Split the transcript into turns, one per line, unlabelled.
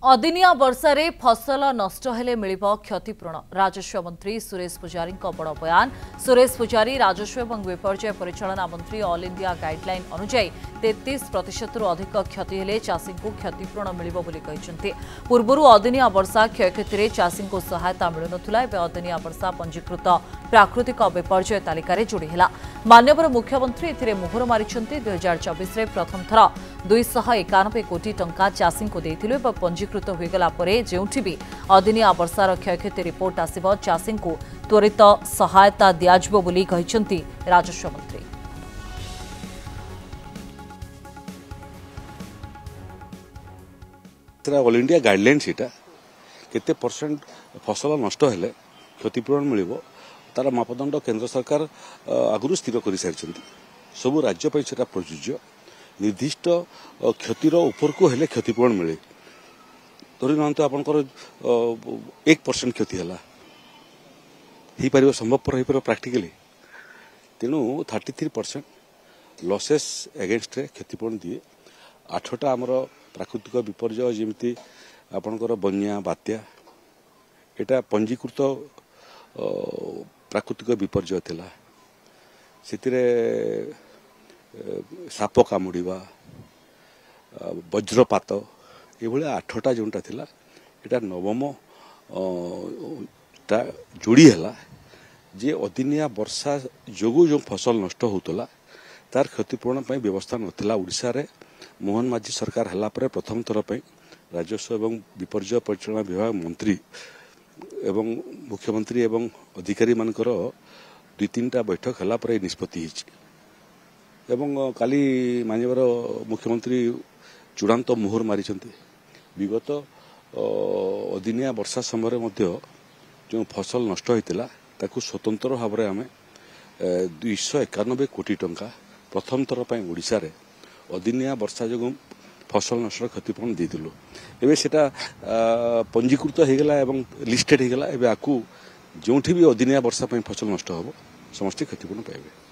अदिनिया वर्षा फसल नष्ट हेले मिलिब क्षतिपूरण राजस्व मंत्री सुरेश पुजारी बड़ बयान। सुरेश पुजारी राजस्व और विपर्यय परिचालना मंत्री ऑल इंडिया गाइडलाइन अनुଯାयी 33% अधिक क्षति हेले चाषी को क्षतिपूरण मिलिब बोली कहिसेंति। पूर्वरु अदिनिया वर्षा क्षयक्षति चाषी को सहायता मिलुनथुला। एबे अदिनिया वर्षा पंजीकृत प्राकृतिक विपर्यय तालिकार जोड़ी है। माननीय मुख्यमंत्री एथिरे मुहर मारिछंती। 2024 रे प्रथम थर 291 कोटी टंका चाषी को देथिले। पंजीकृत होगला परे जेउठी भी अदिनिया वर्षार क्षयक्षति रिपोर्ट आसिब चाषी को त्वरित सहायता दियाजिबो बोली कहिसेंती राजस्व मंत्री।
ऑल इंडिया गाइडलाइन सीटा केते परसेंट फसल नष्ट हेले क्षतिपूरण मिलिबो तार मापदंड केंद्र सरकार आगुरु स्थिर कर सारी। सबु राज्य पर सेटा प्रযোज्य। निर्दिष्ट क्षतिर ऊपर को हेले क्षतिपूरण मिले। धरी नियंतु आपनकर 1% क्षति है हो पार संभवपर हो प्राक्टिकली। तेणु 33% लसेस एगेन्स्ट क्षतिपूरण दिए। 8टा आमर प्राकृतिक विपर्यय जमी आपणकर बन्या बात्या एटा पंजीकृत प्राकृतिक विपर्यय थिला। सेतिरे साप कामुड़ा वज्रपात ये 8टा जोटा थिला एटा नवम जोड़ी है जे अदिनिया वर्षा जोगु जो फसल नष्ट होतला तार क्षतिपूरण व्यवस्था नथिला। ओडिशा रे मोहन माझी सरकार हला परे प्रथम थर पे राजस्व एवं विपर्यय परिचालना विभाग मंत्री एवं मुख्यमंत्री एवं अधिकारी मानकर 2-3टा बैठक हला परे निष्पत्ति हिची। एवं काली माननीय मुख्यमंत्री चूड़ांत मुहर मारिछंती। विगत अदिनिया वर्षा समय जो फसल नष्ट होता ताकू स्वतंत्र भाव में आम 291 कोटी टंका प्रथम थर पर ओडिशा रे अदिनिया वर्षा जो फसल नष्ट क्षतिपूरण देइथिलु। एबे सेटा पंजीकृत होगला एवं लिस्टेड होगला। एबे आकू जोठी भी अदिनिया वर्षा फसल नष्ट हो समस्त क्षतिपूरण पाइबे।